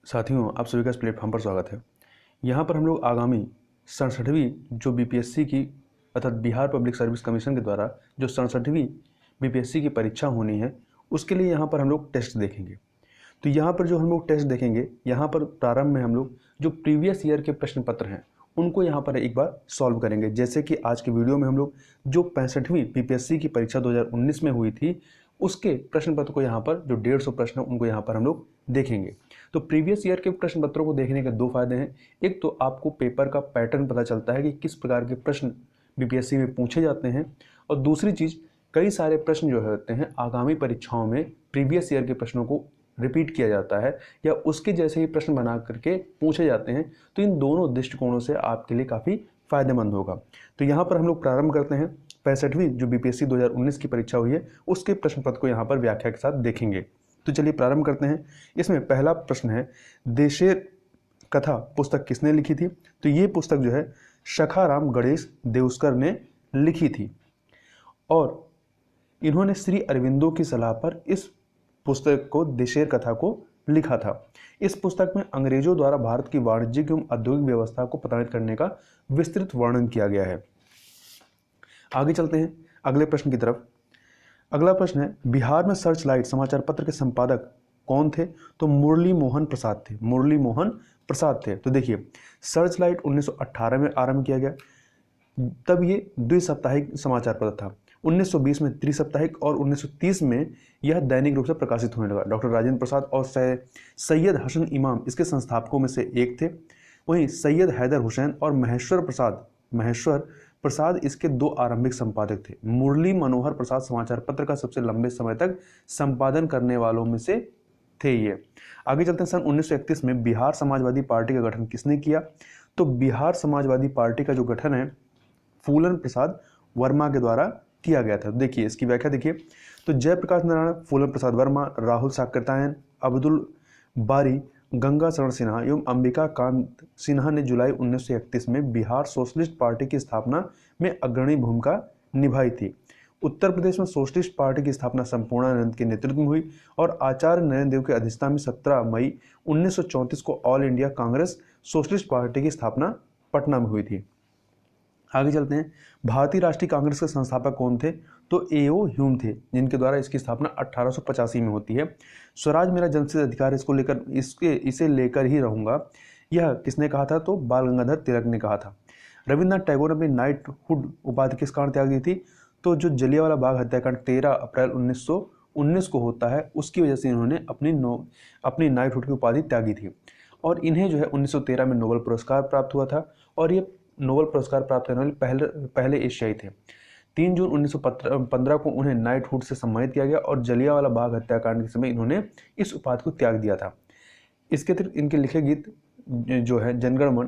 साथियों, आप सभी का इस प्लेटफॉर्म पर स्वागत है। यहाँ पर हम लोग आगामी 67वीं जो बीपीएससी की अर्थात बिहार पब्लिक सर्विस कमीशन के द्वारा जो 67वीं बीपीएससी की परीक्षा होनी है, उसके लिए यहाँ पर हम लोग टेस्ट देखेंगे। तो यहाँ पर जो हम लोग टेस्ट देखेंगे, यहाँ पर प्रारंभ में हम लोग जो प्रीवियस ईयर के प्रश्न पत्र हैं उनको यहाँ पर एक बार सॉल्व करेंगे। जैसे कि आज के वीडियो में हम लोग जो 65वीं बीपीएससी की परीक्षा 2019 में हुई थी उसके प्रश्न पत्र को यहाँ पर जो 150 प्रश्न है उनको यहाँ पर हम लोग देखेंगे। तो प्रीवियस ईयर के प्रश्न पत्रों को देखने के दो फायदे हैं। एक तो आपको पेपर का पैटर्न पता चलता है कि किस प्रकार के प्रश्न बीपीएससी में पूछे जाते हैं, और दूसरी चीज़ कई सारे प्रश्न जो होते हैं आगामी परीक्षाओं में प्रीवियस ईयर के प्रश्नों को रिपीट किया जाता है या उसके जैसे ही प्रश्न बना करके पूछे जाते हैं। तो इन दोनों दृष्टिकोणों से आपके लिए काफ़ी फायदेमंद होगा। तो यहाँ पर हम लोग प्रारंभ करते हैं 65वीं जो बीपीएससी 2019 की परीक्षा हुई है उसके प्रश्न पत्र को यहाँ पर व्याख्या के साथ देखेंगे। तो चलिए प्रारंभ करते हैं। इसमें पहला प्रश्न है, देशेर कथा पुस्तक किसने लिखी थी? तो ये पुस्तक जो है शखाराम गणेश देउस्कर ने लिखी थी और इन्होंने श्री अरविंदो की सलाह पर इस पुस्तक को देशेर कथा को लिखा था। इस पुस्तक में अंग्रेजों द्वारा भारत की वाणिज्यिक एवं औद्योगिक व्यवस्था को प्रताड़ित करने का विस्तृत वर्णन किया गया है। आगे चलते हैं अगले प्रश्न की तरफ। अगला प्रश्न है, बिहार में सर्च लाइट समाचार पत्र के संपादक कौन थे? तो मुरली मोहन प्रसाद थे। मुरली मोहन प्रसाद थे। तो देखिए, सर्च लाइट 1918 में आरंभ किया गया, तब ये द्विसाप्ताहिक समाचार पत्र था। 1920 में त्रिसाप्ताहिक और 1930 में यह दैनिक रूप से प्रकाशित होने लगा। डॉक्टर राजेंद्र प्रसाद और सैयद हसन इमाम इसके संस्थापकों में से एक थे। वहीं सैयद हैदर हुसैन और महेश्वर प्रसाद इसके दो आरंभिक संपादक थे। मुरली मनोहर प्रसाद समाचार पत्र का सबसे लंबे समय तक संपादन करने वालों में से थे ये। आगे चलते हैं, सन 1931 में बिहार समाजवादी पार्टी का गठन किसने किया? तो बिहार समाजवादी पार्टी का जो गठन है फूलन प्रसाद वर्मा के द्वारा किया गया था। देखिए इसकी व्याख्या देखिए, तो जयप्रकाश नारायण, फूलन प्रसाद वर्मा, राहुल साकृत्यायन, अब्दुल बारी, गंगा शरण सिन्हा एवं अंबिका कांत सिन्हा ने जुलाई 1931 में बिहार सोशलिस्ट पार्टी की स्थापना में अग्रणी भूमिका निभाई थी। उत्तर प्रदेश में सोशलिस्ट पार्टी की स्थापना संपूर्णानंद के नेतृत्व में हुई और आचार्य नरेंद्र देव के अधिष्ठान में 17 मई 1934 को all India Congress socialist party की स्थापना पटना में हुई थी। आगे चलते हैं, भारतीय राष्ट्रीय कांग्रेस के संस्थापक कौन थे? तो एओ ह्यूम थे, जिनके द्वारा इसकी स्थापना 1885 में होती है। स्वराज मेरा जन्मसिद्ध अधिकार इसको लेकर इसे लेकर ही रहूंगा, यह किसने कहा था? तो बाल गंगाधर तिलक ने कहा था। रविन्द्रनाथ टैगोर ने अपनी नाइटहुड उपाधि किस कारण त्याग दी थी? तो जो जलियांवाला बाग हत्याकांड 13 अप्रैल 1919 को होता है उसकी वजह से इन्होंने अपनी नाइटहुड की उपाधि त्यागी थी और इन्हें जो है 1913 में नोबेल पुरस्कार प्राप्त हुआ था और ये नोबेल पुरस्कार प्राप्त करने वाले पहले एशियाई थे। 3 जून 1915 को उन्हें नाइटहुड से सम्मानित किया गया और जलियांवाला बाग हत्याकांड के समय इन्होंने इस उपाधि को त्याग दिया था। इसके अतिरिक्त इनके लिखे गीत जो है जनगण मन,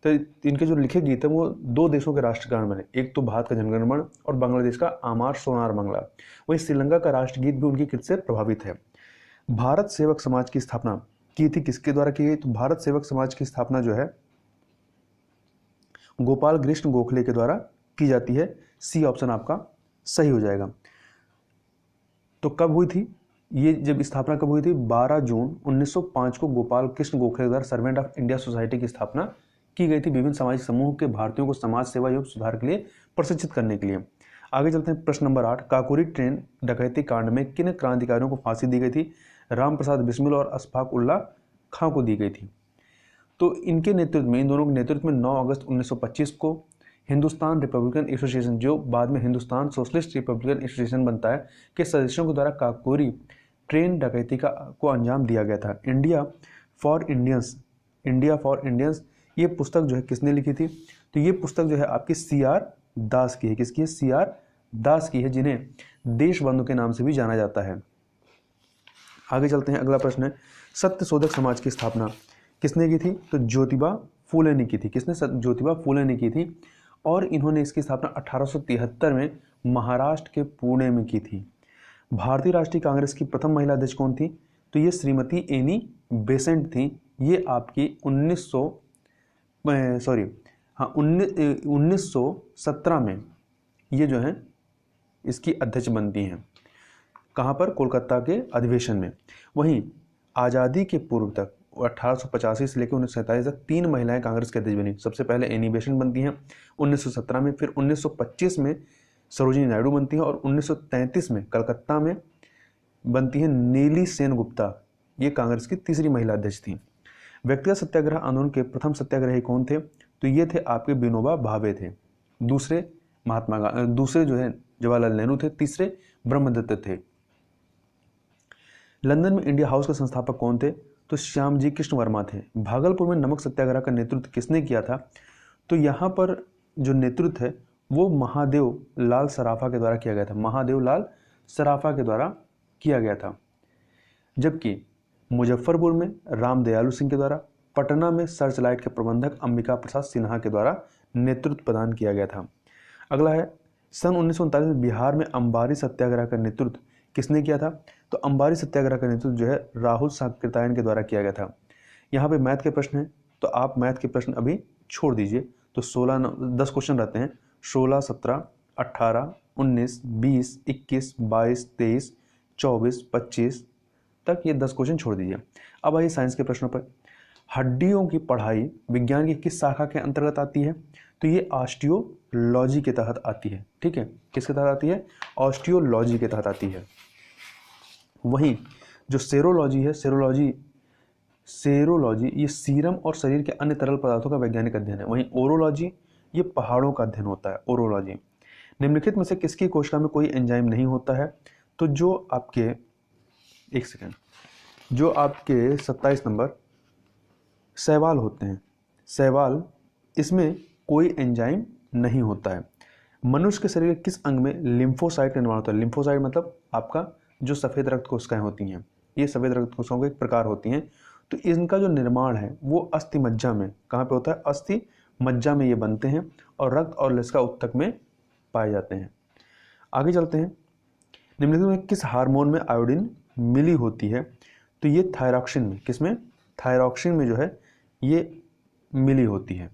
तो इनके जो लिखे गीत हैं वो दो देशों के राष्ट्रगान बने, एक तो भारत का जनगण मन और बांग्लादेश का आमार सोनार बांग्ला। वहीं श्रीलंका का राष्ट्रगीत भी उनकी कृति से प्रभावित है। भारत सेवक समाज की स्थापना की थी किसके द्वारा की गई? तो भारत सेवक समाज की स्थापना जो है गोपाल कृष्ण गोखले के द्वारा की जाती है। सी ऑप्शन आपका सही हो जाएगा। तो कब हुई थी ये, जब स्थापना कब हुई थी? 12 जून 1905 को गोपाल कृष्ण गोखले द्वारा सर्वेंट ऑफ इंडिया सोसाइटी की स्थापना की गई थी, विभिन्न सामाजिक समूह के भारतीयों को समाज सेवा एवं सुधार के लिए प्रशिक्षित करने के लिए। आगे चलते हैं, प्रश्न नंबर 8, काकोरी ट्रेन डकैती कांड में किन क्रांतिकारियों को फांसी दी गई थी? राम प्रसाद बिस्मिल और अशफाक उल्लाह खां को दी गई थी। तो इनके नेतृत्व में, इन दोनों के नेतृत्व में 9 अगस्त 1925 को हिंदुस्तान रिपब्लिकन एसोसिएशन, जो बाद में हिंदुस्तान सोशलिस्ट रिपब्लिकन एसोसिएशन बनता है, के सदस्यों के द्वारा काकोरी ट्रेन डकैती को अंजाम दिया गया था। इंडिया फॉर इंडियंस ये पुस्तक जो है किसने लिखी थी? तो ये पुस्तक जो है आपकी सीआर दास की है। किसकी है? सीआर दास की है, जिन्हें देशबंधु के नाम से भी जाना जाता है। आगे चलते हैं, अगला प्रश्न है, सत्यशोधक समाज की स्थापना किसने की थी? तो ज्योतिबा फूले ने की थी। किसने? ज्योतिबा फूले ने की थी और इन्होंने इसकी स्थापना 1873 में महाराष्ट्र के पुणे में की थी। भारतीय राष्ट्रीय कांग्रेस की प्रथम महिला अध्यक्ष कौन थी? तो ये श्रीमती एनी बेसेंट थी। ये आपकी 1917 में ये जो है इसकी अध्यक्ष बनती हैं। कहाँ पर? कोलकाता के अधिवेशन में। वहीं आज़ादी के पूर्व तक 1885 से लेकर 1947 तक 3 महिलाएं कांग्रेस की अध्यक्ष बनी। सबसे पहले एनी बेसेंट बनती हैं 1917 में, फिर 1925 में सरोजिनी नायडू बनती हैं और 1933 में कलकत्ता में बनती है नीली सेन गुप्ता। ये कांग्रेस की तीसरी महिला अध्यक्ष थी। व्यक्तिगत सत्याग्रह आंदोलन के प्रथम सत्याग्रही कौन थे? तो ये थे आपके विनोबा भावे थे। दूसरे जो है जवाहरलाल नेहरू थे। तीसरे ब्रह्मदत्त थे। लंदन में इंडिया हाउस के संस्थापक कौन थे? तो श्यामजी कृष्ण वर्मा थे। भागलपुर में नमक सत्याग्रह का नेतृत्व किसने किया था? तो यहाँ पर जो नेतृत्व है वो महादेव लाल सराफा के द्वारा किया गया था। महादेव लाल सराफा के द्वारा किया गया था। जबकि मुजफ्फरपुर में रामदयालु सिंह के द्वारा, पटना में सर्चलाइट के प्रबंधक अंबिका प्रसाद सिन्हा के द्वारा नेतृत्व प्रदान किया गया था। अगला है सन 1939 में बिहार में अंबारी सत्याग्रह का नेतृत्व किसने किया था? तो अंबारी सत्याग्रह का नेतृत्व जो है राहुल साकृत्यायन के द्वारा किया गया था। यहाँ पे मैथ के प्रश्न हैं, तो आप मैथ के प्रश्न अभी छोड़ दीजिए। तो 10 क्वेश्चन रहते हैं। 16, 17, 18, 19, 20, 21, 22, 23, 24, 25 तक ये 10 क्वेश्चन छोड़ दीजिए। अब आइए साइंस के प्रश्नों पर। हड्डियों की पढ़ाई विज्ञान की किस शाखा के अंतर्गत आती है? तो ये ऑस्टियोलॉजी के तहत आती है। ठीक है, किसके तहत आती है? ऑस्टियोलॉजी के तहत आती है। वहीं जो सेरोलॉजी है, सेरोलॉजी ये सीरम और शरीर के अन्य तरल पदार्थों का वैज्ञानिक अध्ययन है। वहीं ओरोलॉजी ये पहाड़ों का अध्ययन होता है। ओरोलॉजी। निम्नलिखित में से किसकी कोशिका में कोई एंजाइम नहीं होता है? तो जो आपके 27 नंबर शैवाल होते हैं, शैवाल, इसमें कोई एंजाइम नहीं होता है। मनुष्य के शरीर के किस अंग में लिम्फोसाइट का निर्माण होता है? लिम्फोसाइट मतलब आपका जो सफ़ेद रक्त कोशिकाएं होती हैं, ये सफ़ेद रक्त कोशिकाओं के एक प्रकार होती हैं। तो इनका जो निर्माण है वो अस्थि मज्जा में, कहाँ पे होता है? अस्थि मज्जा में ये बनते हैं और रक्त और लसिका उत्तक में पाए जाते हैं। आगे चलते हैं। निम्नलिखित में किस हार्मोन में आयोडीन मिली होती है? तो ये थायरॉक्सिन में। किसमें? थायरॉक्सिन में जो है ये मिली होती है।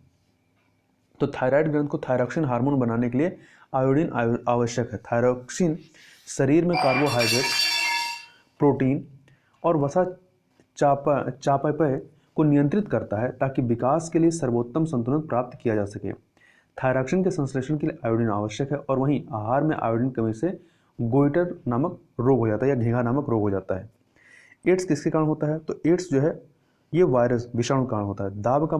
तो थायराइड ग्रंथ को थायरॉक्सिन हार्मोन बनाने के लिए आयोडीन आवश्यक है। थायरॉक्सिन शरीर में कार्बोहाइड्रेट, प्रोटीन और वसा चापापय को नियंत्रित करता है ताकि विकास के लिए सर्वोत्तम संतुलन प्राप्त किया जा सके। थायरॉक्सिन के संश्लेषण के लिए आयोडीन आवश्यक है और वहीं आहार में आयोडीन कमी से गोइटर नामक रोग हो जाता है या घेंघा नामक रोग हो जाता है। एड्स किसके कारण होता है? तो एड्स जो है ये वायरस विषाणु कारण होता है। दाब का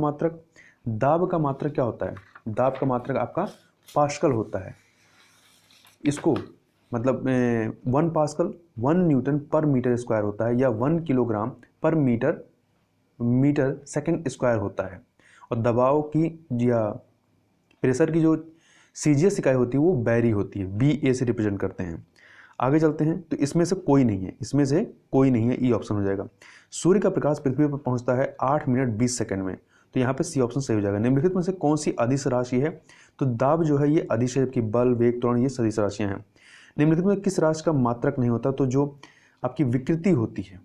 मात्रक क्या होता है? दाब का मात्रक आपका पास्कल होता है। इसको मतलब 1 पास्कल 1 न्यूटन पर मीटर स्क्वायर होता है या 1 किलोग्राम पर मीटर सेकंड स्क्वायर होता है। और दबाव की या प्रेशर की जो सीजीएस इकाई होती है वो बैरी होती है, BA से रिप्रेजेंट करते हैं। आगे चलते हैं। तो इसमें से कोई नहीं है, ई ऑप्शन हो जाएगा। सूर्य का प्रकाश पृथ्वी पर पहुंचता है 8 मिनट 20 सेकंड में, तो यहाँ पे सी ऑप्शन सही हो जाएगा। निम्नलिखित में से कौन सी अदिश राशि है? तो दाब जो है ये अदिश है, जबकि बल, वेग, त्वरण ये सदिश राशियां हैं। निम्नलिखित में किस राशि का मात्रक नहीं होता? तो जो आपकी विकृति होती है,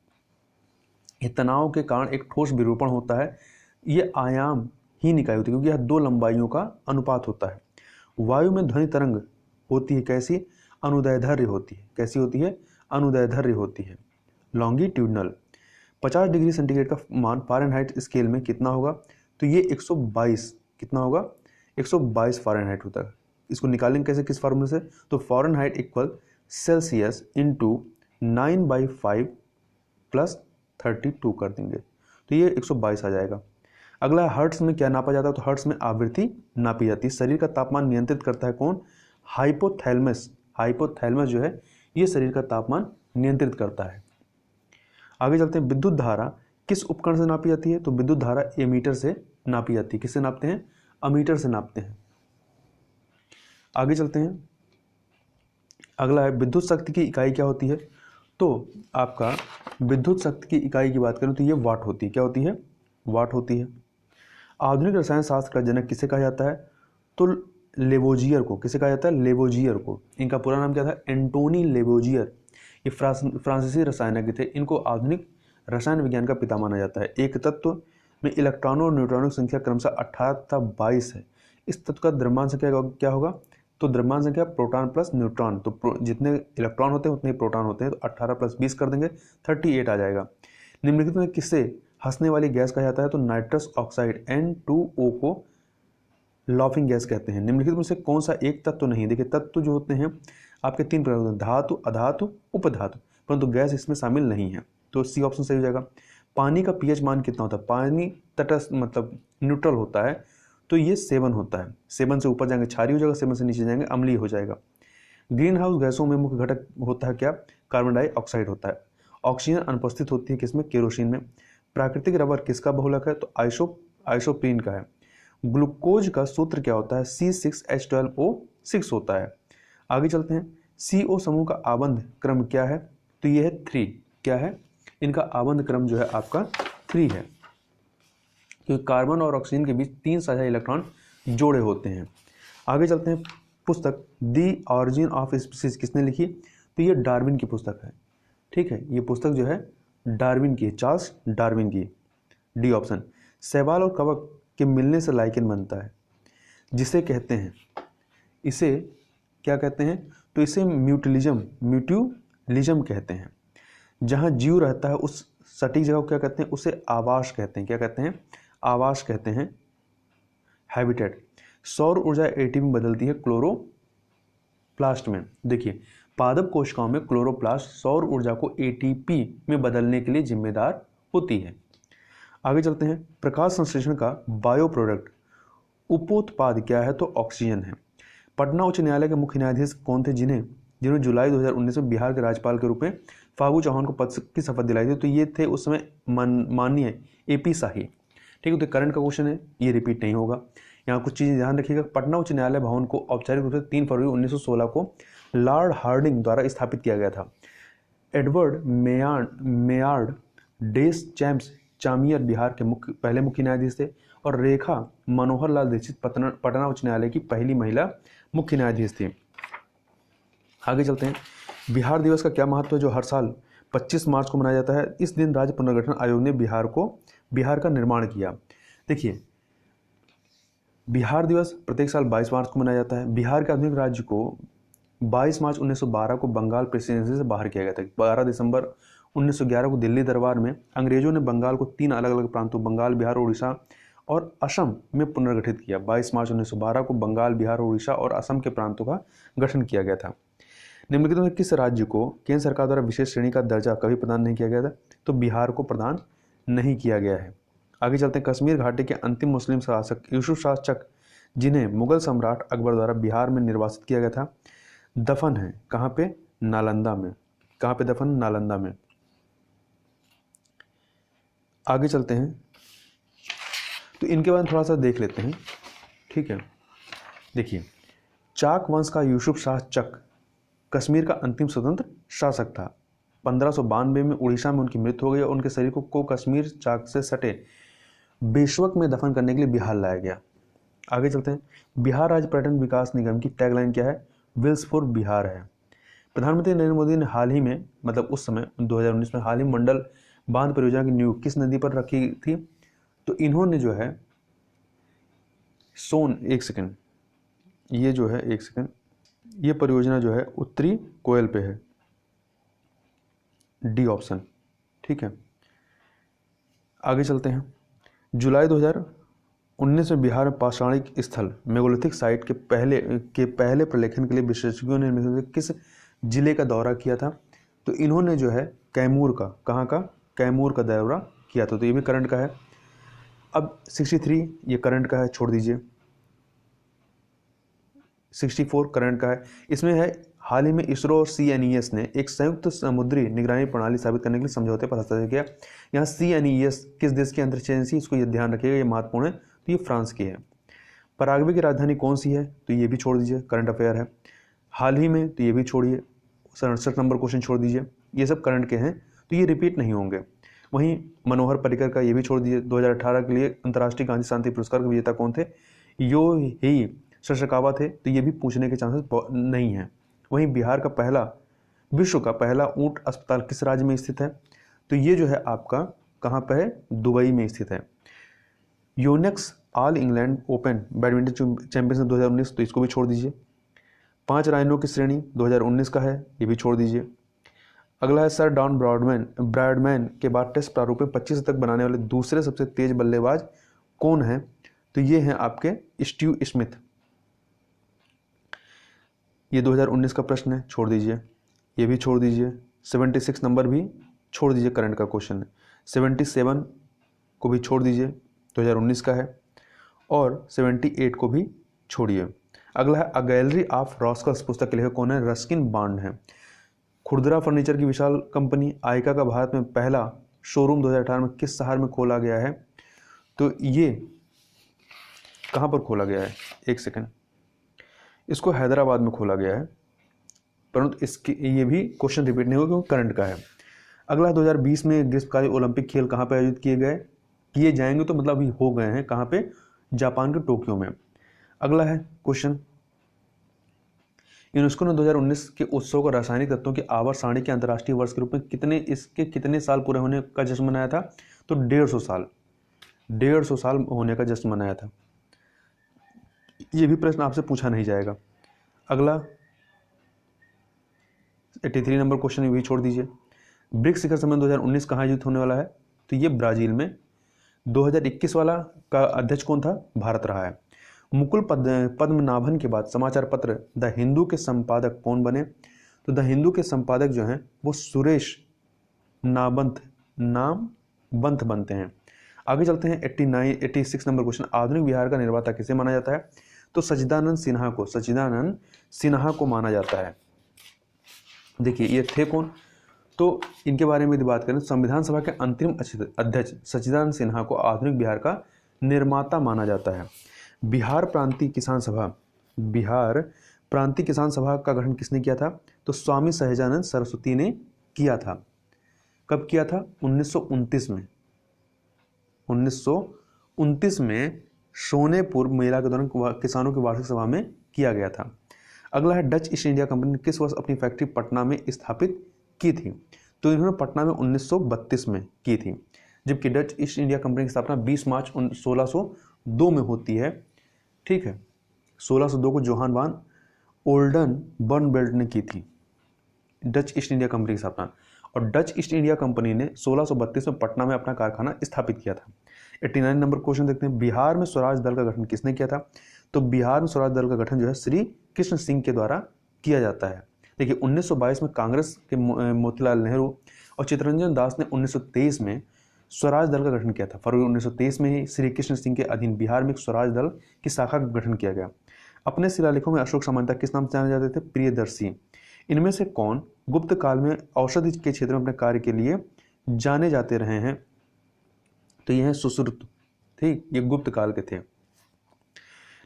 ये तनाव के कारण एक ठोस विरूपण होता है, ये आयामहीन इकाई होती है क्योंकि यह 2 लंबाइयों का अनुपात होता है। वायु में ध्वनि तरंग होती है कैसी? अनुदैर्ध्य होती है। कैसी होती है? अनुदैर्ध्य होती है। लॉन्गिट्यूडनल। 50 डिग्री सेंटीग्रेड का मान फ़ारेनहाइट स्केल में कितना होगा? तो ये 122 कितना होगा? 122 फ़ारेनहाइट होता है। इसको निकालेंगे कैसे, किस फार्मूले से? तो Fahrenheit equal Celsius into 9/5 plus 32 कर देंगे, तो ये 122 आ जाएगा। अगला हर्ट्स में क्या नापा जाता है? तो हर्ट्स में आवृत्ति नापी जाती है। शरीर का तापमान नियंत्रित करता है कौन? हाइपोथैलेमस। हाइपोथैलेमस जो है ये शरीर का तापमान नियंत्रित करता है। आगे चलते हैं। विद्युत धारा किस उपकरण से नापी जाती है? तो विद्युत धारा एमीटर से नापी जाती है। किससे नापते हैं? अमीटर से नापते हैं। आगे चलते हैं। अगला है विद्युत शक्ति की इकाई क्या होती है? तो आपका विद्युत शक्ति की इकाई की बात करें तो ये वाट होती है। क्या होती है? वाट होती है। आधुनिक रसायन शास्त्र का जनक किसे कहा जाता है? तो लेवोजियर को। किसे कहा जाता है? लेवोजियर को। इनका पूरा नाम क्या था? एंटोनी लेवोजियर। ये फ्रांसीसी रसायनज्ञ थे। इनको आधुनिक रसायन विज्ञान का पिता माना जाता है। एक तत्व में इलेक्ट्रॉनों और न्यूट्रॉनों की संख्या क्रमशः 18 तथा 22 है। इस तत्व का द्रव्यमान संख्या क्या होगा? तो द्रव्यमान संख्या प्रोटॉन प्लस न्यूट्रॉन, तो जितने इलेक्ट्रॉन होते हैं उतने ही प्रोटॉन होते हैं, तो 18 + 20 कर देंगे 38 आ जाएगा। निम्नलिखित में किससे हंसने वाली गैस कहा जाता है? तो नाइट्रस ऑक्साइड N2O को लाफिंग गैस कहते हैं। निम्नलिखित में से कौन सा एक तत्व नहीं? देखिए तत्व जो होते हैं आपके 3 प्रकार होते हैं, धातु, अधातु, उपधातु, परंतु गैस इसमें शामिल नहीं है, तो सी ऑप्शन सही हो जाएगा। पानी का पीएच मान कितना होता है? पानी तटस्थ मतलब न्यूट्रल होता है, तो ये 7 होता है। 7 से ऊपर जाएंगे क्षारीय हो जाएगा, 7 से नीचे जाएंगे अम्लीय हो जाएगा। ग्रीन हाउस गैसों में मुख्य घटक होता है क्या? कार्बन डाइऑक्साइड होता है। ऑक्सीजन अनुपस्थित होती है किसमें? केरोसिन में। प्राकृतिक रबर किसका बहुलक है? तो आइसोप्रीन का है। ग्लूकोज का सूत्र क्या होता है? C6H12O6 होता है। आगे चलते हैं, CO समूह का आबंध क्रम क्या है? तो ये है 3। क्या है? इनका आबंध क्रम जो है आपका 3 है, क्योंकि कार्बन और ऑक्सीजन के बीच 3 साझा इलेक्ट्रॉन जोड़े होते हैं। आगे चलते हैं, पुस्तक दी ऑरिजिन ऑफ स्पीसीज किसने लिखी? तो ये डार्विन की पुस्तक है। ठीक है, ये पुस्तक जो है डार्विन की है, चार्ल्स डार्विन की। D option. शैवाल और कवक के मिलने से लाइकेन बनता है, जिसे कहते हैं, इसे क्या कहते हैं? तो इसे म्यूट्यूलिज्म कहते हैं। जहाँ जीव रहता है उस सटीक जगह को क्या कहते हैं? उसे आवास कहते हैं। क्या कहते हैं? आवास कहते हैं, हैबिटेट। सौर ऊर्जा एटीपी में बदलती है क्लोरोप्लास्ट में। देखिए पादप कोशिकाओं में क्लोरोप्लास्ट सौर ऊर्जा को एटीपी में बदलने के लिए जिम्मेदार होती है। आगे चलते हैं, प्रकाश संश्लेषण का बायो प्रोडक्ट उपोत्पाद क्या है? तो ऑक्सीजन है। पटना उच्च न्यायालय के मुख्य न्यायाधीश कौन थे जिन्होंने जुलाई 2019 में बिहार के राज्यपाल के रूप में फागू चौहान को पद की शपथ दिलाई थी? तो ये थे उस समय माननीय AP शाही। ठीक है, तो करंट का क्वेश्चन है, ये रिपीट नहीं होगा। यहाँ कुछ चीज़ें ध्यान रखिएगा। पटना उच्च न्यायालय भवन को औपचारिक रूप से 3 फरवरी 1916 को लॉर्ड हार्डिंग द्वारा स्थापित किया गया था। एडवर्ड मेयार्ड डेस चैम्प्स चामियर बिहार के पहले मुख्य न्यायाधीश थे, और रेखा मनोहर लाल दीक्षित पटना उच्च न्यायालय की पहली महिला मुख्य न्यायाधीश थी। आगे चलते हैं, बिहार दिवस का क्या महत्व है जो हर साल 25 मार्च को मनाया जाता है? इस दिन राज्य पुनर्गठन आयोग ने बिहार का निर्माण किया। देखिए बिहार दिवस प्रत्येक साल 22 मार्च को मनाया जाता है। बिहार के आधुनिक राज्य को 22 मार्च 1912 को बंगाल प्रेसिडेंसी से बाहर किया गया था। 12 दिसंबर 1911 को दिल्ली दरबार में अंग्रेजों ने बंगाल को 3 अलग अलग प्रांतों बंगाल, बिहार, उड़ीसा और असम में पुनर्गठित किया। 22 मार्च 1912 को बंगाल, बिहार, उड़ीसा और असम के प्रांतों का गठन किया गया था। निम्नलिखित में किस राज्य को केंद्र सरकार द्वारा विशेष श्रेणी का दर्जा कभी प्रदान नहीं किया गया था? तो बिहार को प्रदान नहीं किया गया है। आगे चलते हैं, कश्मीर घाटी के अंतिम मुस्लिम शासक यूसुफ शाह चक, जिन्हें मुगल सम्राट अकबर द्वारा बिहार में निर्वासित किया गया था, दफन है कहाँ पे? नालंदा में। कहाँ पे दफन? नालंदा में। आगे चलते हैं, तो इनके बारे में थोड़ा सा देख लेते हैं। ठीक है, देखिए चाक वंश का यूसुफ शाह चक कश्मीर का अंतिम स्वतंत्र शासक था। 1592 में उड़ीसा में उनकी मृत्यु हो गई और उनके शरीर को कश्मीर चाक से सटे बेशवक में दफन करने के लिए बिहार लाया गया। आगे चलते हैं, बिहार राज्य पर्यटन विकास निगम की टैगलाइन क्या है? व्हील्स फॉर बिहार है। प्रधानमंत्री नरेंद्र मोदी ने हाल ही में, मतलब उस समय 2019 में हाल ही मंडल बांध परियोजना की नींव किस नदी पर रखी थी? तो इन्होंने जो है एक सेकंड, ये परियोजना जो है उत्तरी कोयल पे है। D option. ठीक है, आगे चलते हैं, जुलाई 2019 में बिहार में पाषाणिक स्थल मेगालिथिक साइट के पहले प्रलेखन के लिए विशेषज्ञों ने किस जिले का दौरा किया था? तो इन्होंने जो है कैमूर का, कहाँ का? कैमूर का दौरा किया था। तो ये भी करंट का है। अब 63 ये करंट का है, छोड़ दीजिए। 64 करंट का है। इसमें है हाल ही में इसरो और CNES ने एक संयुक्त समुद्री निगरानी प्रणाली स्थापित करने के लिए समझौते पर हस्ताक्षर किया। यहाँ CNES किस देश की अंतरिक्ष एजेंसी, इसको ये ध्यान रखिएगा, ये महत्वपूर्ण है। तो ये फ्रांस की है। पराग्वे की राजधानी कौन सी है? तो ये भी छोड़ दीजिए, करंट अफेयर है। हाल ही में, तो ये भी छोड़िए। 67 नंबर क्वेश्चन छोड़ दीजिए, ये सब करंट के हैं, तो ये रिपीट नहीं होंगे। वहीं मनोहर पर्रिकर का ये भी छोड़ दीजिए। 2018 के लिए अंतर्राष्ट्रीय गांधी शांति पुरस्कार के विजेता कौन थे? यो ही शशकावा थे। तो ये भी पूछने के चांसेस नहीं है। वहीं बिहार का विश्व का पहला ऊंट अस्पताल किस राज्य में स्थित है? तो ये जो है आपका कहाँ पर है? दुबई में स्थित है। Unix all England open badminton championship 2019, तो इसको भी छोड़ दीजिए। 5 राइनो की श्रेणी 2019 का है, ये भी छोड़ दीजिए। अगला है सर डॉन ब्रैडमैन के बाद टेस्ट प्रारूप में 25 शतक बनाने वाले दूसरे सबसे तेज बल्लेबाज कौन है? तो ये हैं आपके स्टीव स्मिथ। ये 2019 का प्रश्न है, छोड़ दीजिए, ये भी छोड़ दीजिए। 76 नंबर भी छोड़ दीजिए, करंट का क्वेश्चन है। 77 को भी छोड़ दीजिए, 2019 का है। और 78 को भी छोड़िए। अगला है अ गैलरी ऑफ रॉस्कल्स पुस्तक के लेखक कौन है? रस्किन बॉन्ड है। खुरदरा फर्नीचर की विशाल कंपनी आइका का भारत में पहला शोरूम 2018 में किस शहर में खोला गया है? तो ये कहाँ पर खोला गया है? एक सेकंड, इसको हैदराबाद में खोला गया है, परंतु इसकी ये भी क्वेश्चन रिपीट नहीं होगा क्योंकि करंट का है। अगला 2020 में ग्रीष्मकालीन ओलंपिक खेल कहाँ पर आयोजित किए जाएंगे? तो मतलब अभी हो गए हैं, कहाँ पे? जापान के टोक्यो में। अगला है क्वेश्चन, यूनेस्को ने 2019 के उत्सव को रासायनिक तत्वों की आवर्त सारणी के अंतर्राष्ट्रीय वर्ष के रूप में कितने साल पूरे होने का जश्न मनाया था? तो 150 साल होने का जश्न मनाया था। ये भी प्रश्न आपसे पूछा नहीं जाएगा। अगला 83 नंबर क्वेश्चन भी छोड़ दीजिए। ब्रिक्स शिखर सम्मेलन 2019 कहाँ आयोजित होने वाला है? तो ये ब्राजील में। 2021 वाला का अध्यक्ष कौन था? भारत रहा है। मुकुल पद्मनाभन के बाद समाचार पत्र द हिंदू के संपादक कौन बने? तो द हिंदू के संपादक जो हैं वो सुरेश नामवंत बनते हैं। आगे चलते हैं 86 नंबर क्वेश्चन, आधुनिक बिहार का निर्माता किसे माना जाता है? तो सच्चिदानंद सिन्हा को माना जाता है। देखिए ये थे कौन? तो इनके बारे में यदि बात करें, संविधान सभा के अंतरिम अध्यक्ष सच्चिदानंद सिन्हा को आधुनिक बिहार का निर्माता माना जाता है। बिहार प्रांतीय किसान सभा का गठन किसने किया था? तो स्वामी सहजानंद सरस्वती ने किया था। कब किया था? 1929 में। 1929 में सोनेपुर मेला के दौरान किसानों की वार्षिक सभा में किया गया था। अगला है डच ईस्ट इंडिया कंपनी ने किस वर्ष अपनी फैक्ट्री पटना में स्थापित की थी? तो इन्होंने पटना में 1932 में की थी, जबकि डच ईस्ट इंडिया कंपनी की स्थापना 20 मार्च 1602 में होती है। ठीक है, 1602 को जोहान वान ओल्डनबर्नबेल्ट ने की थी डच ईस्ट इंडिया कंपनी की स्थापना, और डच ईस्ट इंडिया कंपनी ने 1632 में पटना में अपना कारखाना स्थापित किया था। 89 नंबर क्वेश्चन देखते हैं, बिहार में स्वराज दल का गठन किसने किया था? तो बिहार में स्वराज दल का गठन जो है श्री कृष्ण सिंह के द्वारा किया जाता है। देखिए 1922 में कांग्रेस के मोतीलाल नेहरू और चित्तरंजन दास ने 1923 में स्वराज दल का गठन किया था। फरवरी 1923 में ही श्री कृष्ण सिंह के अधीन बिहार में एक स्वराज दल की शाखा का गठन किया गया। अपने शिलालेखों में अशोक सामंता किस नाम से जाने जाते थे? प्रियदर्शी। इनमें से कौन गुप्त काल में औषधि के क्षेत्र में अपने कार्य के लिए जाने जाते रहे हैं? तो यह है सुश्रुत। ठीक, ये गुप्त काल के थे।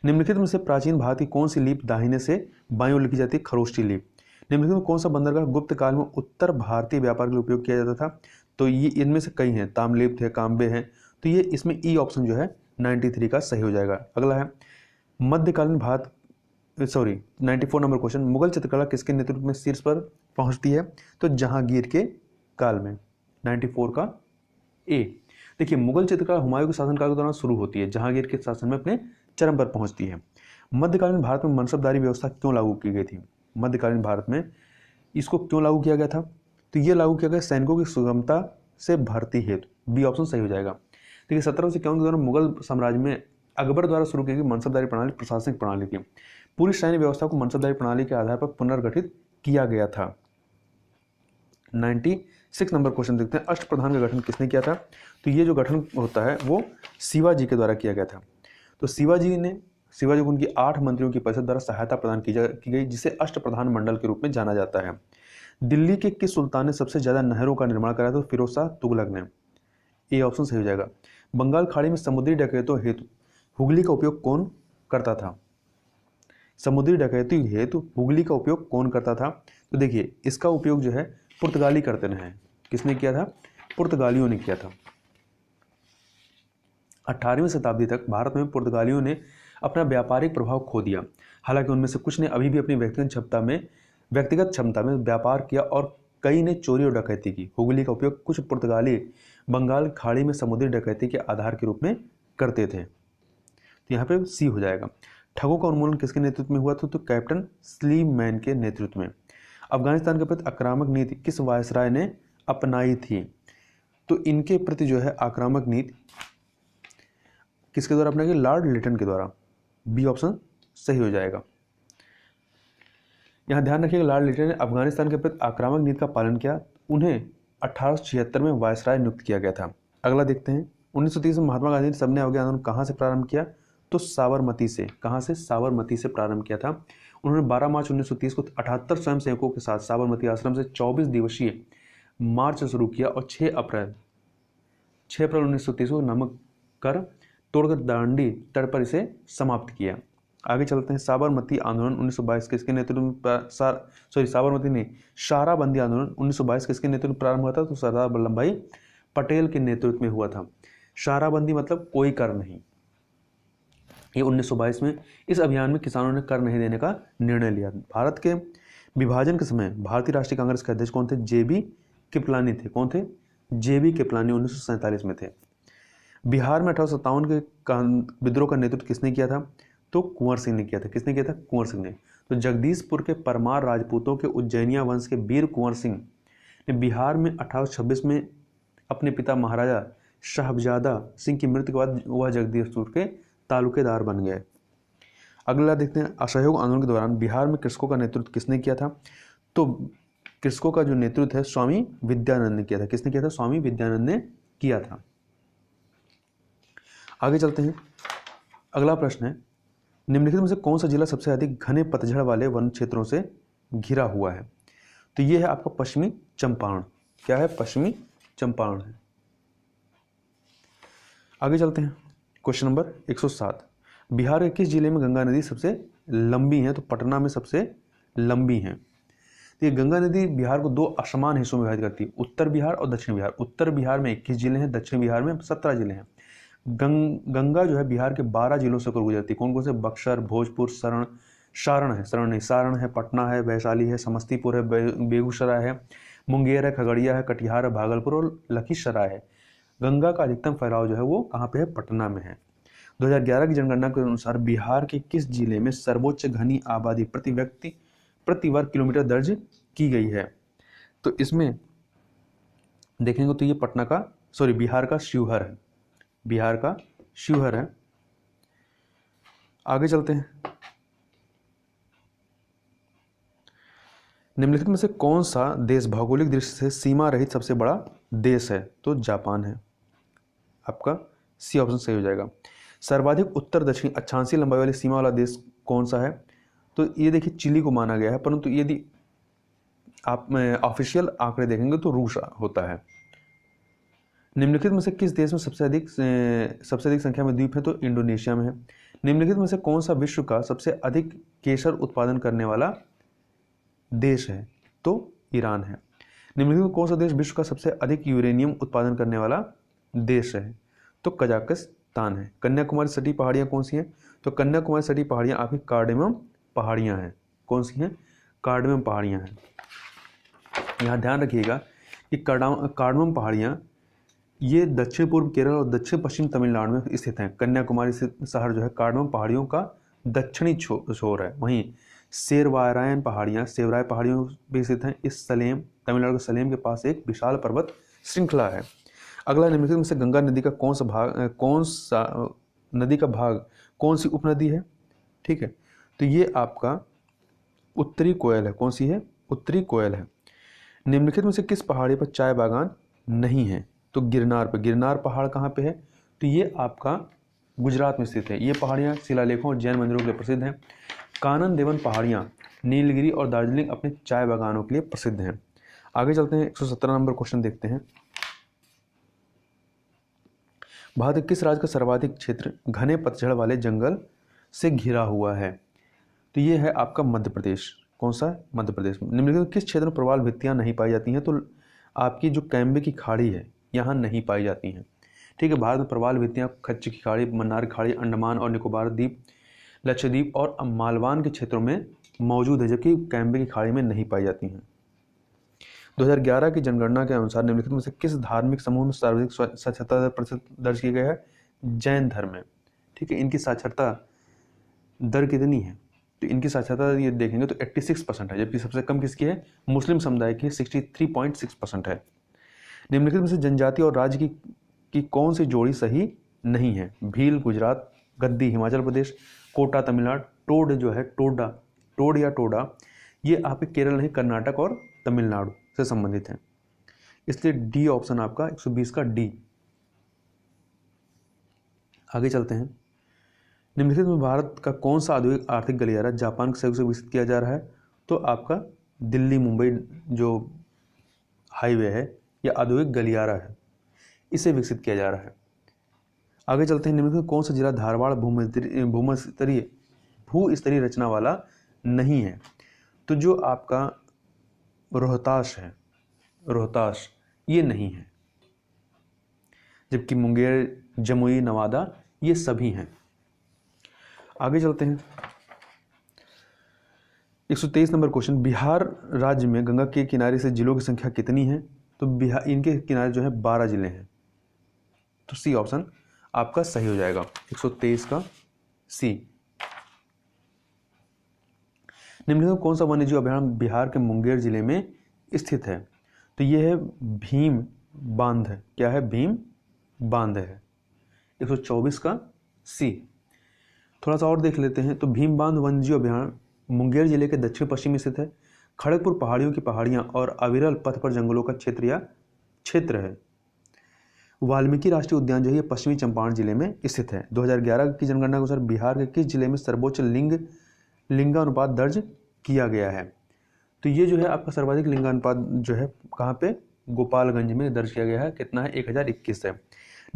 निम्नलिखित में से प्राचीन भारत की कौन सी लिपि दाहिने से बाईं ओर लिखी जाती है? खरोष्टी लिपि। निम्नलिखित में कौन सा बंदरगाह गुप्त काल में उत्तर भारतीय व्यापार के लिए उपयोग किया जाता था? तो ये इनमें से कई हैं, ताम्रलिप्त है, काम्बे हैं, तो ये इसमें ई ऑप्शन जो है 93 का सही हो जाएगा। अगला है मध्यकालीन 94 नंबर क्वेश्चन, मुगल चित्रकला किसके नेतृत्व में शीर्ष पर पहुंचती है? तो जहांगीर के काल में। 94 का ए। देखिए मुगल चित्रकला हुमायूं के शासनकाल के दौरान शुरू होती है, जहांगीर के शासन में अपने चरम पर पहुंचती है। मध्यकालीन भारत में मनसबदारी व्यवस्था क्यों लागू की गई थी? मध्यकालीन भारत में इसको क्यों लागू किया गया था? तो ये लागू किया गया सैनिकों की सुगमता से भर्ती हेतु। बी ऑप्शन सही हो जाएगा। देखिए 1751 के दौरान मुगल साम्राज्य में अकबर द्वारा शुरू की गई मनसबदारी प्रणाली प्रशासनिक प्रणाली थी। पूरी सैन्य व्यवस्था को मनसबदारी प्रणाली के आधार पर पुनर्गठित किया गया था। 96 नंबर क्वेश्चन देखते हैं, अष्टप्रधान का गठन किसने किया था? तो ये जो गठन होता है वो शिवाजी के द्वारा किया गया था। तो शिवाजी को उनकी 8 मंत्रियों की परिषद द्वारा सहायता प्रदान की गई, जिसे अष्टप्रधान मंडल के रूप में जाना जाता है। दिल्ली के किस सुल्तान ने सबसे ज्यादा नहरों का निर्माण कराया? तो फिरोज शाह तुगलक ने। ए ऑप्शन सही हो जाएगा। बंगाल खाड़ी में समुद्री डकैतों हेतु हुगली का उपयोग कौन करता था? समुद्री डकैती हेतु हुगली का उपयोग कौन करता था? तो देखिए इसका उपयोग जो है पुर्तगाली करते रहे। किसने किया था? पुर्तगालियों ने किया था। 18वीं शताब्दी तक भारत में पुर्तगालियों ने अपना व्यापारिक प्रभाव खो दिया। हालांकि उनमें से कुछ ने अभी भी अपनी व्यक्तिगत क्षमता में व्यापार किया और कई ने चोरी और डकैती की। हुगली का उपयोग कुछ पुर्तगाली बंगाल खाड़ी में समुद्री डकैती के आधार के रूप में करते थे। तो यहाँ पे सी हो जाएगा। ठगों का उन्मूलन किसके नेतृत्व में हुआ था? तो कैप्टन स्लीमैन के नेतृत्व में। अफगानिस्तान के प्रति आक्रामक नीति किस वायसराय ने अपनाई थी? तो इनके प्रति जो है आक्रामक नीति किसके द्वारा अपनाई गई? लॉर्ड लिटन के द्वारा। बी ऑप्शन सही हो जाएगा। यहाँ ध्यान रखिएगा, लॉर्ड लिटन ने अफगानिस्तान के प्रति आक्रामक नीति का पालन किया। उन्हें 1876 में वायसराय नियुक्त किया गया था। अगला देखते हैं, 1930 में महात्मा गांधी ने सबने अवज्ञा आंदोलन कहाँ से प्रारंभ किया? तो साबरमती से। कहाँ से? साबरमती से प्रारंभ किया था। उन्होंने 12 मार्च 1930 को 78 स्वयंसेवकों के साथ साबरमती आश्रम से 24 दिवसीय मार्च शुरू किया और 6 अप्रैल 1930 को नमक कर तोड़कर दांडी तट पर इसे समाप्त किया। आगे चलते हैं, साबरमती आंदोलन 1922 किसके नेतृत्व में साबरमती नहीं, शाराबंदी आंदोलन 1922 किसके नेतृत्व में प्रारंभ हुआ था? तो सरदार वल्लभ भाई पटेल के नेतृत्व में हुआ था। शाराबंदी मतलब कोई कर नहीं। ये 1922 में इस अभियान में किसानों ने कर नहीं देने का निर्णय लिया। भारत के विभाजन के समय भारतीय राष्ट्रीय कांग्रेस के अध्यक्ष कौन थे? जेबी कृपलानी थे। कौन थे? जेबी कृपलानी 1947 में थे। बिहार में 1857 के विद्रोह का नेतृत्व किसने किया था? तो कुंवर सिंह ने किया था। किसने किया था? कुंवर सिंह ने। तो जगदीशपुर के परमार राजपूतों के उज्जैनिया वंश के वीर कुंवर सिंह ने बिहार में 1826 में अपने पिता महाराजा साहबजादा सिंह की मृत्यु के बाद वह जगदीशपुर के तालुकेदार बन गए। अगला देखते हैं, असहयोग आंदोलन के दौरान बिहार में कृषकों का नेतृत्व किसने किया था? तो कृषकों का जो नेतृत्व है स्वामी विद्यानंद ने किया था। किसने किया था? स्वामी विद्यानंद ने किया था। आगे चलते हैं, अगला प्रश्न है, निम्नलिखित में से कौन सा जिला सबसे अधिक घने पतझड़ वाले वन क्षेत्रों से घिरा हुआ है? तो यह है आपका पश्चिमी चंपारण। क्या है? पश्चिमी चंपारण है। आगे चलते हैं, क्वेश्चन नंबर 107, बिहार के किस जिले में गंगा नदी सबसे लंबी है? तो पटना में सबसे लंबी है। तो ये गंगा नदी बिहार को 2 असमान हिस्सों में विभाजित करती है, उत्तर बिहार और दक्षिण बिहार। उत्तर बिहार में 21 जिले हैं, दक्षिण बिहार में 17 जिले हैं। गंगा जो है बिहार के 12 जिलों से होकर गुजरती है। कौन कौन से? बक्सर, भोजपुर, सारण है, पटना है, वैशाली है, समस्तीपुर है, बेगूसराय है, मुंगेर है, खगड़िया है, कटिहार है, भागलपुर और लखीसराय है। गंगा का अधिकतम फैलाव जो है वो कहाँ पे है? पटना में है। 2011 की जनगणना के अनुसार बिहार के किस जिले में सर्वोच्च घनी आबादी प्रति वर्ग किलोमीटर दर्ज की गई है? तो इसमें देखेंगे तो ये बिहार का शिवहर है। बिहार का शिवहर है। आगे चलते हैं, निम्नलिखित में से कौन सा देश भौगोलिक दृष्टि से सीमा रहित सबसे बड़ा देश है? तो जापान है। आपका सी ऑप्शन सही हो जाएगा। सर्वाधिक उत्तर दक्षिणी अक्षांशीय लंबाई वाली सीमा वाला देश कौन सा है? तो ये देखिए चिली को माना गया है, परंतु यदि आप ऑफिशियल आंकड़े देखेंगे तो रूस होता है। निम्नलिखित में से किस देश में सबसे अधिक संख्या में द्वीप है? तो इंडोनेशिया में है। निम्नलिखित में से कौन सा विश्व का सबसे अधिक केसर उत्पादन करने वाला देश है? तो ईरान है। निम्नलिखित में कौन सा देश विश्व का सबसे अधिक यूरेनियम उत्पादन करने वाला देश है? तो कजाकिस्तान है। कन्याकुमारी सटी पहाड़ियाँ कौन सी हैं? तो कन्याकुमारी सटी पहाड़ियाँ आपकी कार्डेमम पहाड़ियाँ हैं। कौन सी हैं? कार्डेमम पहाड़ियाँ हैं। यहाँ ध्यान रखिएगा कि कार्डेमम पहाड़ियाँ ये दक्षिण पूर्व केरल और दक्षिण पश्चिम तमिलनाडु में स्थित हैं। कन्याकुमारी शहर जो है कार्डेमम पहाड़ियों का दक्षिणी छोर है। वहीं सेरवारायन पहाड़ियों भी स्थित हैं। इस तमिलनाडु के सलेम के पास एक विशाल पर्वत श्रृंखला है। अगला, निम्नलिखित में से गंगा नदी का कौन सी उपनदी है? ठीक है, तो ये आपका उत्तरी कोयल है। कौन सी है? उत्तरी कोयल है। निम्नलिखित में से किस पहाड़ी पर चाय बागान नहीं है? तो गिरनार पर। गिरनार पहाड़ कहाँ पे है? तो ये आपका गुजरात में स्थित है। ये पहाड़ियाँ शिलालेखों और जैन मंदिरों के लिए प्रसिद्ध हैं। कानन देवन पहाड़ियाँ नीलगिरी और दार्जिलिंग अपने चाय बागानों के लिए प्रसिद्ध हैं। आगे चलते हैं, 117 नंबर क्वेश्चन देखते हैं। भारत के किस राज्य का सर्वाधिक क्षेत्र घने पतझड़ वाले जंगल से घिरा हुआ है? तो ये है आपका मध्य प्रदेश। कौन सा? मध्य प्रदेश में। निम्नलिखित में किस क्षेत्र में प्रवाल भित्तियाँ नहीं पाई जाती हैं? तो आपकी जो कैम्बे की खाड़ी है यहाँ नहीं पाई जाती हैं। ठीक है, भारत में प्रवाल भित्तियाँ कच्छ की खाड़ी, मन्नार खाड़ी, अंडमान और निकोबार द्वीप, लक्षद्वीप और मालवान के क्षेत्रों में मौजूद है, जबकि कैम्बे की खाड़ी में नहीं पाई जाती हैं। 2011 की जनगणना के अनुसार निम्नलिखित में से किस धार्मिक समूह में सर्वाधिक साक्षरता प्रतिशत दर्ज की गई है? जैन धर्म में। ठीक है, इनकी साक्षरता दर कितनी है? तो इनकी साक्षरता ये देखेंगे तो 86% है, जबकि सबसे कम किसकी है, मुस्लिम समुदाय की 63.6% है। निम्नलिखित में से जनजाति और राज्य की कौन सी जोड़ी सही नहीं है? भील गुजरात, गद्दी हिमाचल प्रदेश, कोटा तमिलनाडु, टोड जो है टोड या टोडा ये आपके केरल नहीं कर्नाटक और तमिलनाडु से संबंधित है, इसलिए डी ऑप्शन आपका 120 का डी। आगे चलते हैं। निम्नलिखित में भारत का कौन सा औद्योगिक आर्थिक गलियारा जापान के सहयोग से विकसित किया जा रहा है? तो आपका दिल्ली मुंबई जो हाईवे है या औद्योगिक गलियारा है, इसे विकसित किया जा रहा है। आगे चलते हैं। निम्नलिखित में कौन सा जिला धारवाड़ भूस्तरीय रचना वाला नहीं है? तो जो आपका रोहतास है, रोहतास ये नहीं है, जबकि मुंगेर, जमुई, नवादा ये सभी हैं। आगे चलते हैं। 123 नंबर क्वेश्चन, बिहार राज्य में गंगा के किनारे से जिलों की संख्या कितनी है? तो बिहार इनके किनारे जो है 12 जिले हैं, तो सी ऑप्शन आपका सही हो जाएगा, 123 का सी। निम्नलिखित में कौन सा वन्यजीव अभयारण्य बिहार के मुंगेर जिले में स्थित है? तो यह है भीम बांध है। क्या है? भीम बांध है, 124 का सी। थोड़ा सा और देख लेते हैं। तो भीम बांध वन्यजीव अभयारण्य मुंगेर जिले के दक्षिण पश्चिम में स्थित है। खड़गपुर पहाड़ियों की पहाड़ियां और अविरल पथ पर जंगलों का क्षेत्र है। वाल्मीकि राष्ट्रीय उद्यान जो है पश्चिमी चंपारण जिले में स्थित है। 2011 की जनगणना के अनुसार बिहार के किस जिले में सर्वोच्च लिंगानुपात दर्ज किया गया है? तो ये जो है आपका सर्वाधिक लिंगानुपात जो है कहाँ पे? गोपालगंज में दर्ज किया गया है। कितना है? 1021 है।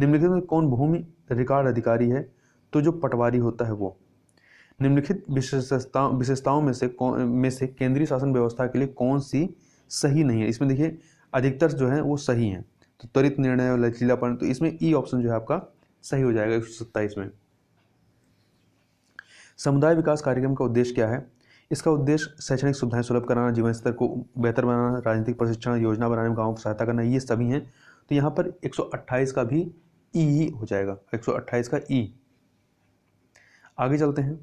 निम्नलिखित में कौन भूमि रिकॉर्ड अधिकारी है? तो जो पटवारी होता है वो। निम्नलिखित विशेषताओं में से केंद्रीय शासन व्यवस्था के लिए कौन सी सही नहीं है? इसमें देखिए अधिकतर जो है वो सही है। तो त्वरित निर्णय और लचीलापन, तो इसमें ई ऑप्शन जो है आपका सही हो जाएगा 127 में। समुदाय विकास कार्यक्रम का उद्देश्य क्या है? इसका उद्देश्य शैक्षणिक सुविधाएं सुलभ कराना, जीवन स्तर को बेहतर बनाना, राजनीतिक प्रशिक्षण योजना बनाने में गाँव को सहायता करना, ये सभी हैं। तो यहाँ पर 128 का भी ई ही हो जाएगा, 128 का ई। आगे चलते हैं।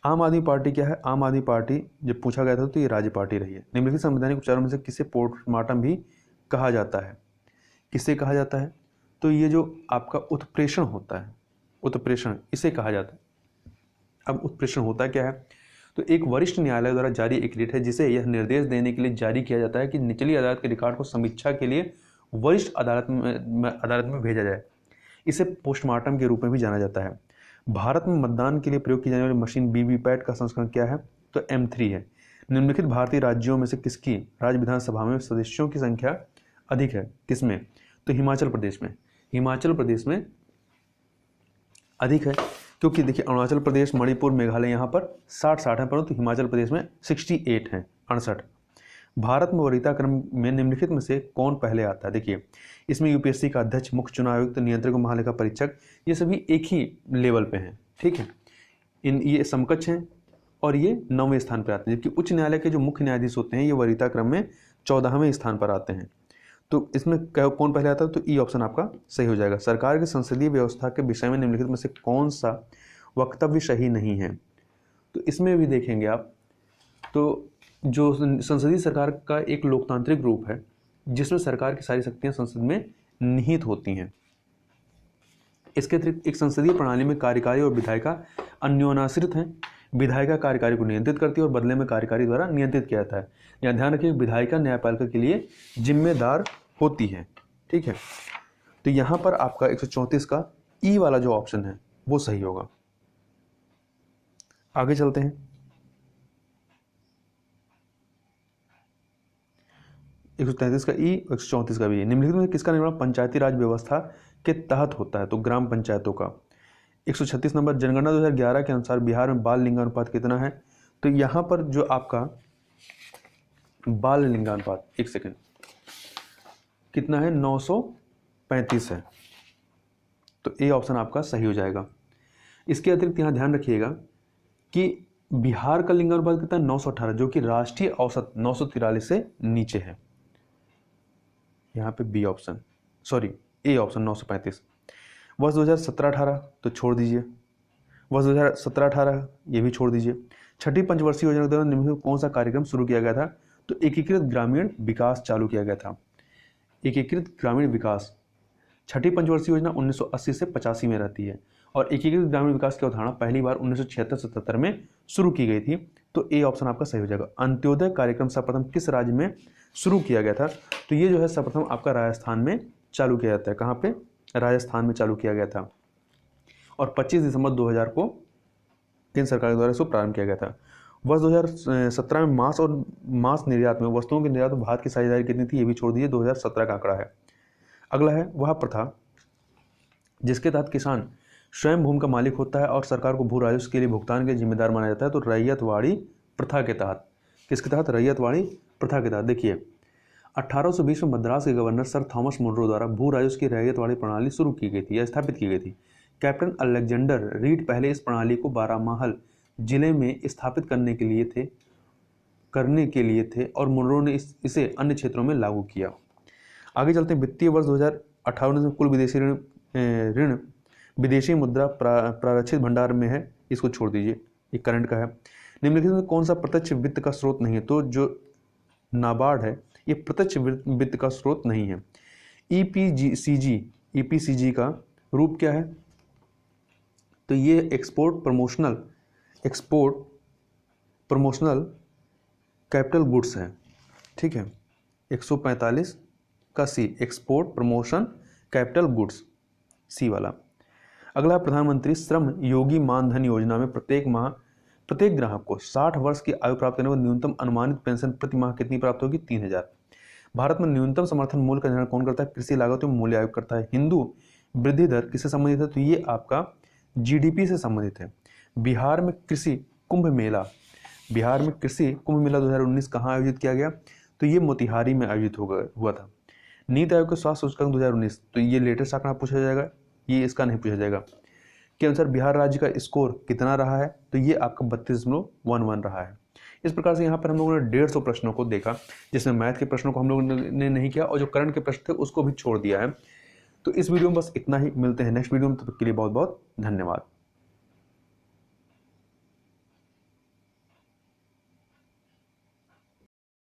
आम आदमी पार्टी क्या है? आम आदमी पार्टी जब पूछा गया था तो ये राज्य पार्टी रही है। निम्नलिखित संवैधानिक उपचारों में से किसे पोस्टमार्टम भी कहा जाता है? किसे कहा जाता है? तो ये जो आपका उत्प्रेषण होता है, उत्प्रेषण इसे कहा जाता है। अब उत्प्रेषण होता क्या है? तो एक वरिष्ठ न्यायालय द्वारा जारी एक रिट है जिसे यह निर्देश देने के लिए जारी किया जाता है कि निचली अदालत के रिकॉर्ड को समीक्षा के लिए वरिष्ठ अदालत में भेजा जाए। इसे पोस्टमार्टम के रूप में भी जाना जाता है। भारत में मतदान के लिए प्रयोग की जाने वाली मशीन वीवीपैट का संस्करण क्या है? तो M3 है। निम्नलिखित भारतीय राज्यों में से किसकी राज्य विधानसभा में सदस्यों की संख्या अधिक है? किसमें? तो हिमाचल प्रदेश में। हिमाचल प्रदेश में अधिक है, क्योंकि देखिए अरुणाचल प्रदेश, मणिपुर, मेघालय यहाँ पर 60 है, परंतु हिमाचल प्रदेश में 68 हैं, 68। भारत में वरीयता क्रम में निम्नलिखित में से कौन पहले आता है? देखिए इसमें यूपीएससी का अध्यक्ष, मुख्य चुनाव आयुक्त, नियंत्रक, महालेखा परीक्षक, ये सभी एक ही लेवल पे हैं। ठीक है, ये समकक्ष हैं और ये 9वें स्थान पर आते हैं, जबकि उच्च न्यायालय के जो मुख्य न्यायाधीश होते हैं ये वरीयता क्रम में 14वें स्थान पर आते हैं। तो इसमें कौन पहले आता है? तो ई ऑप्शन आपका सही हो जाएगा। सरकार की संसदीय व्यवस्था के विषय में निम्नलिखित में से कौन सा वक्तव्य सही नहीं है? तो इसमें भी देखेंगे आप, तो जो संसदीय सरकार का एक लोकतांत्रिक रूप है जिसमें सरकार की सारी शक्तियां संसद में निहित होती हैं। इसके अतिरिक्त एक संसदीय प्रणाली में कार्यकारी और विधायिका अन्योन्याश्रित हैं। विधायिका कार्यकारी को नियंत्रित करती है और बदले में कार्यकारी द्वारा नियंत्रित किया जाता है। यहाँ ध्यान रखिए, विधायिका न्यायपालिका के लिए जिम्मेदार होती है। ठीक है, तो यहाँ पर आपका 134 का ई वाला जो ऑप्शन है वो सही होगा। आगे चलते हैं। 133 का ई, 134 का भी। निम्नलिखित में किसका निर्माण पंचायती राज व्यवस्था के तहत होता है? तो ग्राम पंचायतों का। 136 नंबर, जनगणना 2011 के अनुसार बिहार में बाल लिंगानुपात कितना है? तो यहाँ पर जो आपका बाल लिंगानुपात, एक सेकंड, कितना है? 935 है। तो ए ऑप्शन आपका सही हो जाएगा। इसके अतिरिक्त यहाँ ध्यान रखिएगा कि बिहार का लिंगानुपात कितना है? 918, जो कि राष्ट्रीय औसत 943 से नीचे है। यहाँ पे B option, sorry A option 935। वर्ष 2017-18 तो छोड़ दीजिए, वर्ष 2017-18 ये भी छोड़ दीजिए। छठी पंचवर्षीय योजना के दौरान निम्नलिखित में कौन सा कार्यक्रम शुरू किया गया था? तो एकीकृत ग्रामीण विकास चालू किया गया था। एकीकृत ग्रामीण विकास छठी पंचवर्षीय योजना 1980 से 85 में रहती है और एकीकृत ग्रामीण विकास की अवधारणा पहली बार 1976-77 में शुरू की गई थी। तो ए ऑप्शन आपका सही हो जाएगा। अंत्योदय कार्यक्रम सर्वप्रथम किस राज्य में शुरू किया गया था? तो ये जो है सर्वप्रथम आपका राजस्थान में चालू किया जाता है। कहाँ पे? राजस्थान में चालू किया गया था और 25 दिसंबर 2000 को केंद्र सरकार के द्वारा इसको प्रारंभ किया गया था। वर्ष 2017 में मांस निर्यात में वस्तुओं के निर्यात में भारत की साझेदारी कितनी थी? ये भी छोड़ दीजिए, 2017 का आंकड़ा है। अगला है वह प्रथा जिसके तहत किसान स्वयं भूमि का मालिक होता है और सरकार को भू राजस्व के लिए भुगतान के जिम्मेदार माना जाता है। तो रैयतवाड़ी प्रथा के तहत, किसके तहत? रैयतवाड़ी प्रथा के तहत। देखिए 1820 में मद्रास के गवर्नर सर थॉमस मुनरो द्वारा भू राजस्व की रैयतवाड़ी प्रणाली शुरू की गई थी या स्थापित की गई थी। कैप्टन अलेक्जेंडर रीड पहले इस प्रणाली को बारामाहल जिले में स्थापित करने के लिए थे और मुनरो ने इसे अन्य क्षेत्रों में लागू किया। आगे चलते हैं। वित्तीय वर्ष 2018 में कुल विदेशी ऋण विदेशी मुद्रा प्रारक्षित भंडार में है, इसको छोड़ दीजिए, ये करंट का है। निम्नलिखित में कौन सा प्रत्यक्ष वित्त का स्रोत नहीं है? तो जो नाबार्ड है ये प्रत्यक्ष वित्त का स्रोत नहीं है। ईपीसीजी का रूप क्या है? तो ये एक्सपोर्ट प्रमोशनल कैपिटल गुड्स है। ठीक है, 145 का सी, एक्सपोर्ट प्रमोशन कैपिटल गुड्स, सी वाला। अगला प्रधानमंत्री श्रम योगी मानधन योजना में प्रत्येक ग्राहक को 60 वर्ष की आयु प्राप्त करने पर न्यूनतम अनुमानित पेंशन प्रति माह कितनी प्राप्त होगी? 3000। भारत में न्यूनतम समर्थन मूल्य का निर्धारण कौन करता है? कृषि लागत एवं मूल्य आयोग करता है। हिंदू वृद्धि दर किससे संबंधित है? तो ये आपका जीडीपी से संबंधित है। बिहार में कृषि कुंभ मेला 2019 कहाँ आयोजित किया गया? तो ये मोतिहारी में आयोजित हुआ था। नीति आयोग के स्वास्थ्य सूचकांक 2019, तो ये लेटेस्ट आंकड़ा पूछा जाएगा, ये इसका नहीं पूछा जाएगा। के अनुसार बिहार राज्य का स्कोर कितना रहा है? तो ये आपका 32.11 रहा है। इस प्रकार से यहाँ पर हम लोगों ने 150 प्रश्नों को देखा, जिसमें मैथ के प्रश्नों को हम लोगों ने नहीं किया और जो करंट के प्रश्न थे उसको भी छोड़ दिया है। तो इस वीडियो में बस इतना ही। मिलते हैं नेक्स्ट वीडियो में, तब तक के लिए बहुत बहुत धन्यवाद।